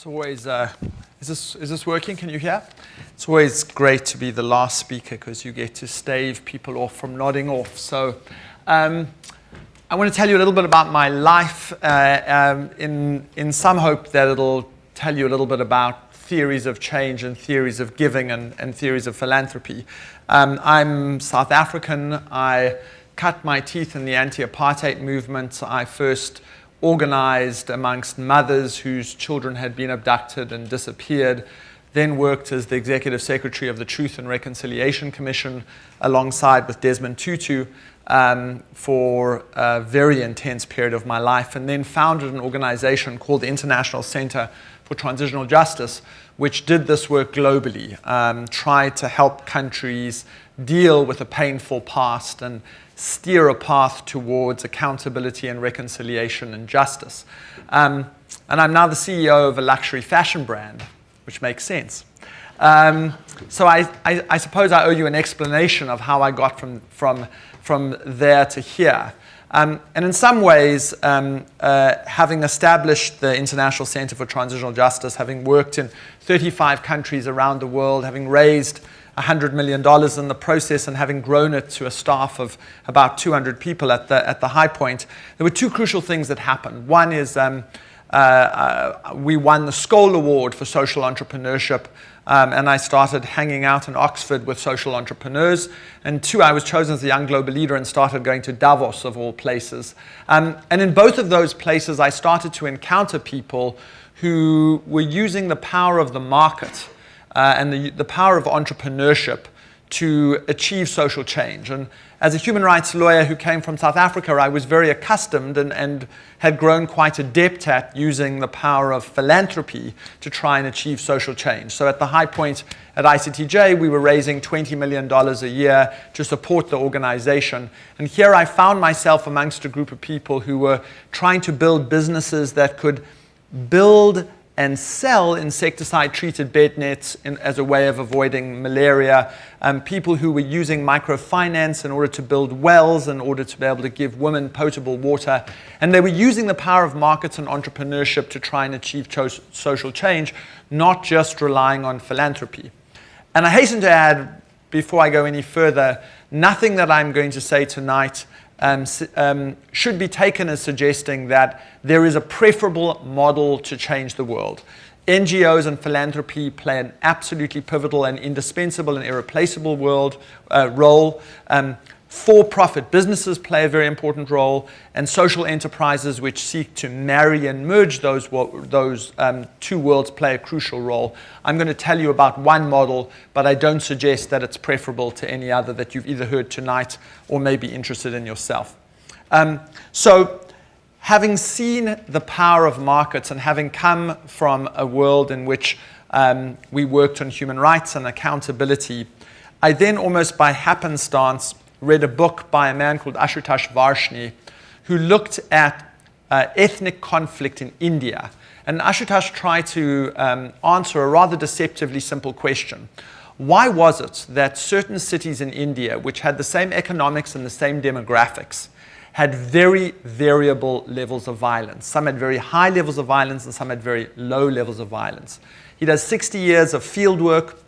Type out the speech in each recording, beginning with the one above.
It's always, is this working? Can you hear? It's always great to be the last speaker because you get to stave people off from nodding off. So I want to tell you a little bit about my life in some hope that it'll tell you a little bit about theories of change and theories of giving and theories of philanthropy. I'm South African. I cut my teeth in the anti-apartheid movement. I first organized amongst mothers whose children had been abducted and disappeared, then worked as the executive secretary of the Truth and Reconciliation Commission alongside with Desmond Tutu for a very intense period of my life, and then founded an organization called the International Center for Transitional Justice, which did this work globally, tried to help countries deal with a painful past and steer a path towards accountability and reconciliation and justice. And I'm now the CEO of a luxury fashion brand, which makes sense. So I suppose I owe you an explanation of how I got from there to here. And in some ways, having established the International Center for Transitional Justice, having worked in 35 countries around the world, having raised $100 million in the process and having grown it to a staff of about 200 people at the high point, there were two crucial things that happened. One is we won the Skoll Award for social entrepreneurship, and I started hanging out in Oxford with social entrepreneurs. And two, I was chosen as a young global leader and started going to Davos, of all places. And in both of those places, I started to encounter people who were using the power of the market and the power of entrepreneurship to achieve social change. And as a human rights lawyer who came from South Africa, I was very accustomed and had grown quite adept at using the power of philanthropy to try and achieve social change. So at the high point at ICTJ, we were raising $20 million a year to support the organization. And here I found myself amongst a group of people who were trying to build businesses that could build and sell insecticide-treated bed nets as a way of avoiding malaria, people who were using microfinance in order to build wells, in order to be able to give women potable water. And they were using the power of markets and entrepreneurship to try and achieve social change, not just relying on philanthropy. And I hasten to add, before I go any further, nothing that I'm going to say tonight should be taken as suggesting that there is a preferable model to change the world. NGOs and philanthropy play an absolutely pivotal and indispensable and irreplaceable role. For-profit businesses play a very important role, and social enterprises which seek to marry and merge those two worlds play a crucial role. I'm going to tell you about one model, but I don't suggest that it's preferable to any other that you've either heard tonight or may be interested in yourself. So having seen the power of markets and having come from a world in which we worked on human rights and accountability, I then almost by happenstance read a book by a man called Ashutosh Varshney who looked at ethnic conflict in India. And Ashutosh tried to answer a rather deceptively simple question. Why was it that certain cities in India, which had the same economics and the same demographics, had very variable levels of violence? Some had very high levels of violence and some had very low levels of violence. He does 60 years of field work.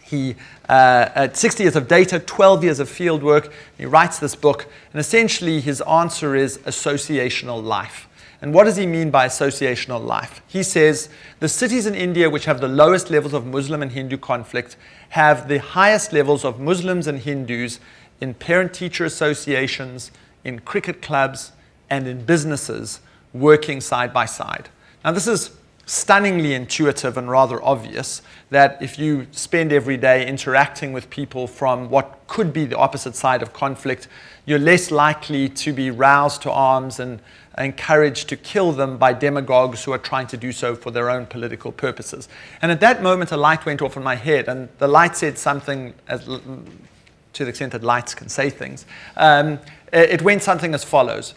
He had 60 years of data, 12 years of field work. He writes this book, and essentially his answer is associational life. And what does he mean by associational life? He says the cities in India which have the lowest levels of Muslim and Hindu conflict have the highest levels of Muslims and Hindus in parent-teacher associations, in cricket clubs, and in businesses working side by side. Now this is stunningly intuitive and rather obvious that if you spend every day interacting with people from what could be the opposite side of conflict, you're less likely to be roused to arms and encouraged to kill them by demagogues who are trying to do so for their own political purposes. And at that moment, a light went off in my head, and the light said something, to the extent that lights can say things. It went something as follows.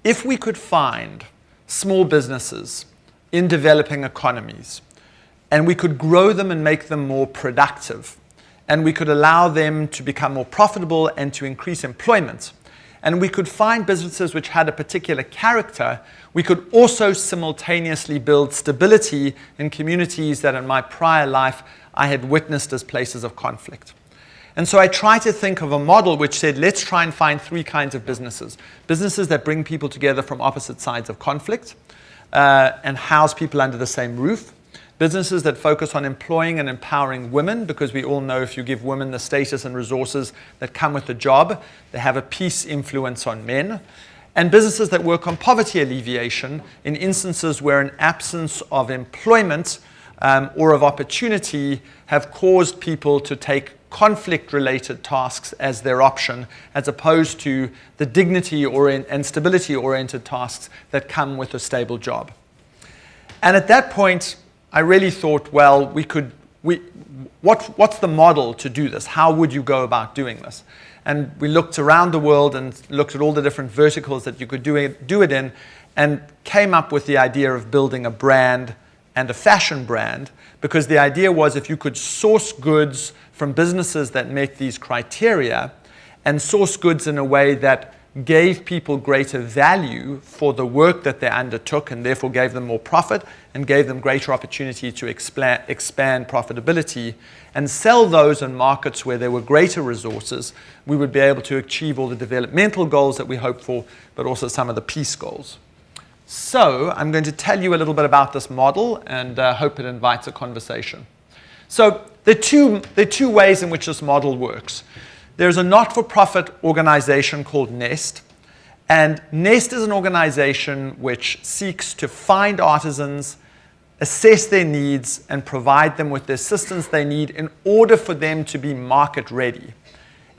If we could find small businesses in developing economies, and we could grow them and make them more productive, and we could allow them to become more profitable and to increase employment, and we could find businesses which had a particular character, we could also simultaneously build stability in communities that in my prior life I had witnessed as places of conflict. And so I tried to think of a model which said, let's try and find three kinds of businesses. Businesses that bring people together from opposite sides of conflict and house people under the same roof. Businesses that focus on employing and empowering women, because we all know if you give women the status and resources that come with the job, they have a peace influence on men. And businesses that work on poverty alleviation in instances where an absence of employment or of opportunity have caused people to take conflict-related tasks as their option, as opposed to the dignity and stability-oriented tasks that come with a stable job. And at that point, I really thought, well, what's the model to do this? How would you go about doing this? And we looked around the world and looked at all the different verticals that you could do it in, and came up with the idea of building a brand and a fashion brand, because the idea was if you could source goods from businesses that met these criteria and source goods in a way that gave people greater value for the work that they undertook and therefore gave them more profit and gave them greater opportunity to expand profitability and sell those in markets where there were greater resources, we would be able to achieve all the developmental goals that we hope for, but also some of the peace goals. So I'm going to tell you a little bit about this model and hope it invites a conversation. So there are two ways in which this model works. There's a not-for-profit organization called Nest, and Nest is an organization which seeks to find artisans, assess their needs, and provide them with the assistance they need in order for them to be market ready.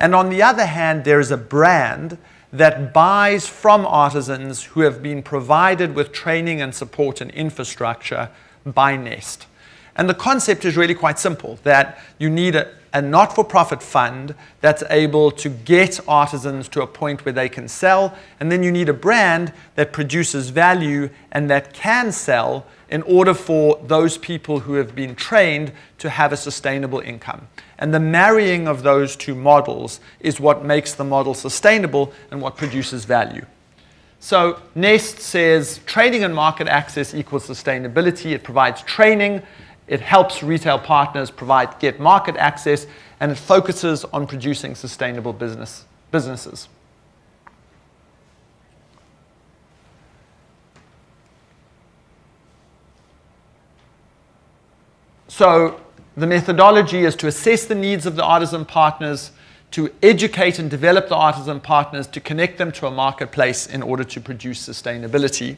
And on the other hand, there is a brand that buys from artisans who have been provided with training and support and infrastructure by Nest. And the concept is really quite simple, that you need a not-for-profit fund that's able to get artisans to a point where they can sell, and then you need a brand that produces value and that can sell in order for those people who have been trained to have a sustainable income. And the marrying of those two models is what makes the model sustainable and what produces value. So Nest says training and market access equals sustainability. It provides training, it helps retail partners get market access, and it focuses on producing sustainable businesses. So the methodology is to assess the needs of the artisan partners, to educate and develop the artisan partners, to connect them to a marketplace in order to produce sustainability.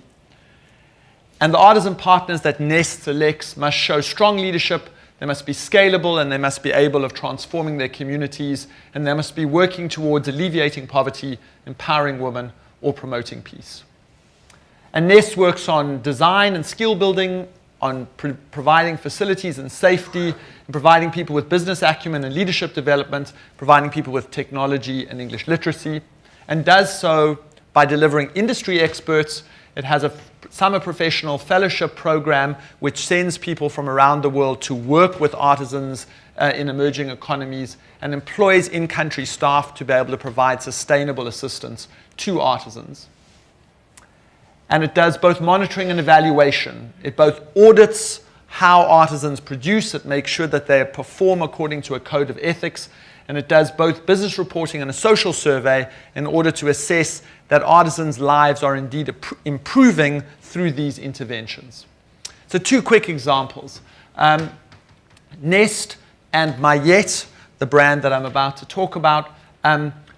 And the artisan partners that Nest selects must show strong leadership, they must be scalable, and they must be able of transforming their communities, and they must be working towards alleviating poverty, empowering women, or promoting peace. And Nest works on design and skill building, on providing facilities and safety, and providing people with business acumen and leadership development, providing people with technology and English literacy, and does so by delivering industry experts. It has a summer professional fellowship program which sends people from around the world to work with artisans in emerging economies and employs in-country staff to be able to provide sustainable assistance to artisans. And it does both monitoring and evaluation. It both audits how artisans produce, it makes sure that they perform according to a code of ethics, and it does both business reporting and a social survey in order to assess that artisans' lives are indeed improving through these interventions. So two quick examples. Nest and Mayet, the brand that I'm about to talk about,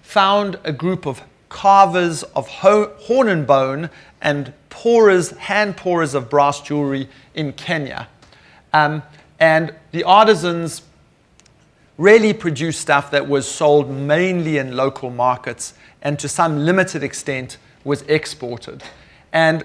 found a group of carvers of horn and bone and hand pourers of brass jewelry in Kenya. And the artisans really produced stuff that was sold mainly in local markets and to some limited extent was exported. And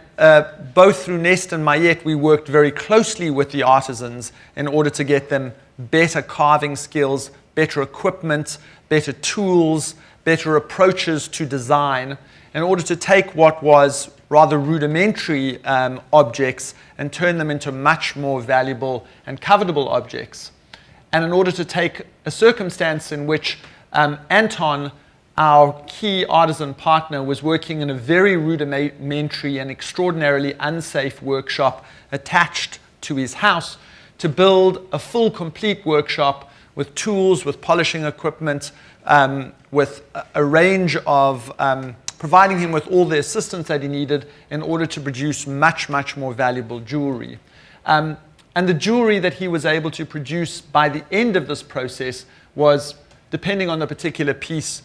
both through Nest and Mayet, we worked very closely with the artisans in order to get them better carving skills, better equipment, better tools, better approaches to design, in order to take what was rather rudimentary objects and turn them into much more valuable and covetable objects. And in order to take a circumstance in which Anton our key artisan partner, was working in a very rudimentary and extraordinarily unsafe workshop attached to his house to build a full, complete workshop with tools, with polishing equipment, with a range of providing him with all the assistance that he needed in order to produce much, much more valuable jewelry. And the jewelry that he was able to produce by the end of this process was, depending on the particular piece,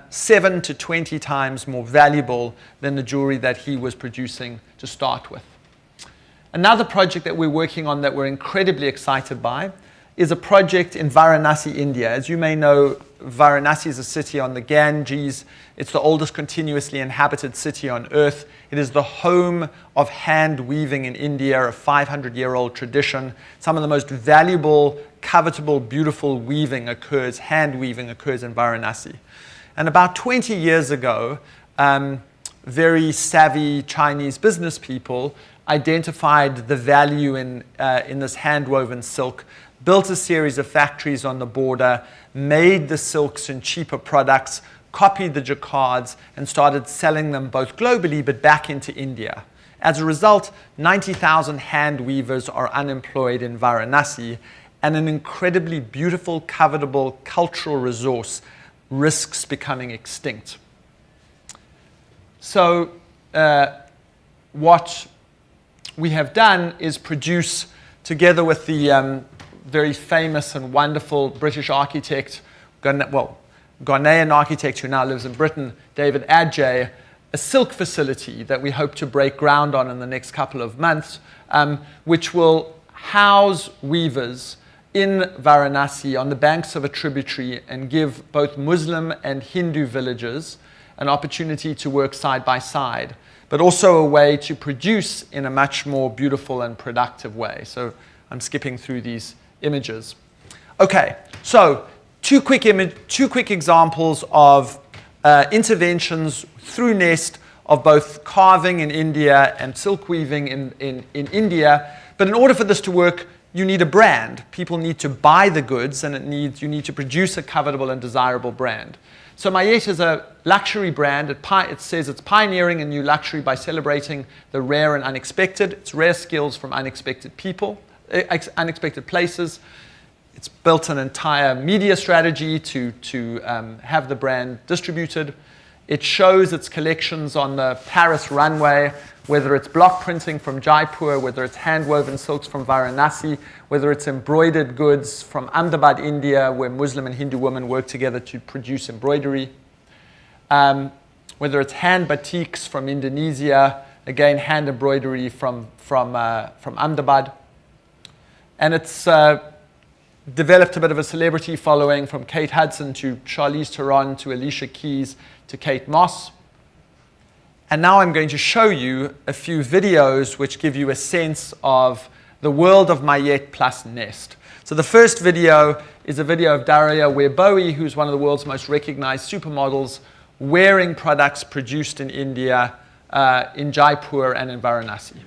7 to 20 times more valuable than the jewelry that he was producing to start with. Another project that we're working on that we're incredibly excited by is a project in Varanasi, India. As you may know, Varanasi is a city on the Ganges. It's the oldest continuously inhabited city on earth. It is the home of hand weaving in India, a 500-year-old tradition. Some of the most valuable, covetable, beautiful weaving occurs, hand weaving occurs in Varanasi. And about 20 years ago, very savvy Chinese business people identified the value in this hand-woven silk, built a series of factories on the border, made the silks in cheaper products, copied the jacquards, and started selling them both globally but back into India. As a result, 90,000 hand weavers are unemployed in Varanasi, and an incredibly beautiful, covetable cultural resource risks becoming extinct. So what we have done is produce, together with the very famous and wonderful British architect, Ghanaian architect who now lives in Britain, David Adjaye, a silk facility that we hope to break ground on in the next couple of months, which will house weavers in Varanasi on the banks of a tributary and give both Muslim and Hindu villagers an opportunity to work side by side, but also a way to produce in a much more beautiful and productive way. So I'm skipping through these images. Okay, so two quick examples of interventions through Nest of both carving in India and silk weaving in India. But in order for this to work, you need a brand. People need to buy the goods, and you need to produce a covetable and desirable brand. So Mayet is a luxury brand. It says it's pioneering a new luxury by celebrating the rare and unexpected. It's rare skills from unexpected people, unexpected places. It's built an entire media strategy to have the brand distributed. It shows its collections on the Paris runway, whether it's block printing from Jaipur, whether it's hand-woven silks from Varanasi, whether it's embroidered goods from Ahmedabad, India, where Muslim and Hindu women work together to produce embroidery, whether it's hand batiks from Indonesia, again, hand embroidery from Ahmedabad. And it's developed a bit of a celebrity following, from Kate Hudson to Charlize Theron to Alicia Keys to Kate Moss. And now I'm going to show you a few videos which give you a sense of the world of Mayet plus Nest. So the first video is a video of Daria Weboe, who's one of the world's most recognized supermodels, wearing products produced in India, in Jaipur and in Varanasi.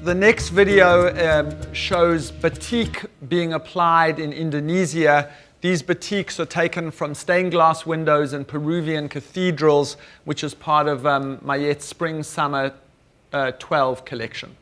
The next video shows batik being applied in Indonesia. These batiks are taken from stained glass windows in Peruvian cathedrals, which is part of Mayet's Spring-Summer 12 collection.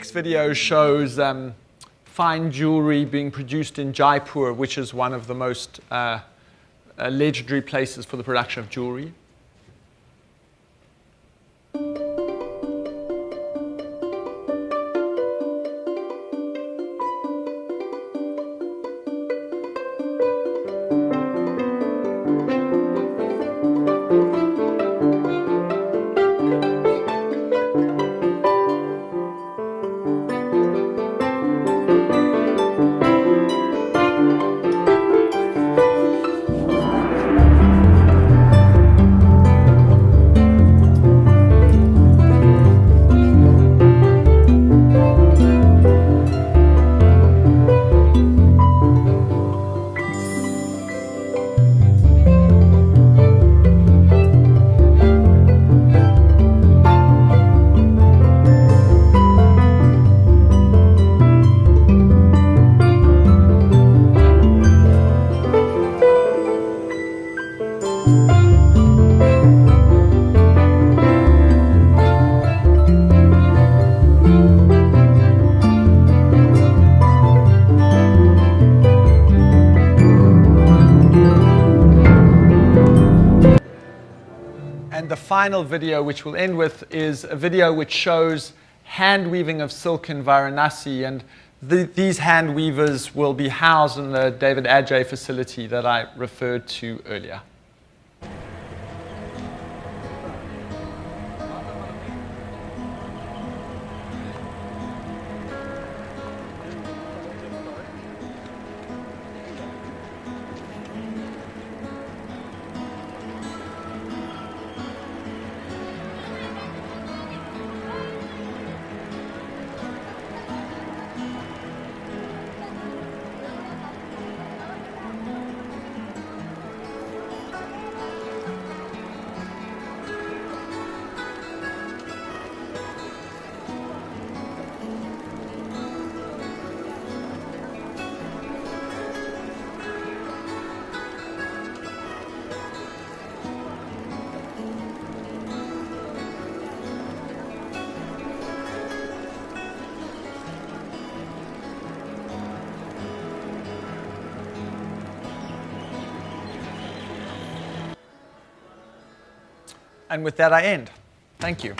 next video shows fine jewelry being produced in Jaipur, which is one of the most legendary places for the production of jewelry. And the final video, which we'll end with, is a video which shows hand weaving of silk in Varanasi. And these hand weavers will be housed in the David Adjaye facility that I referred to earlier. And with that, I end. Thank you.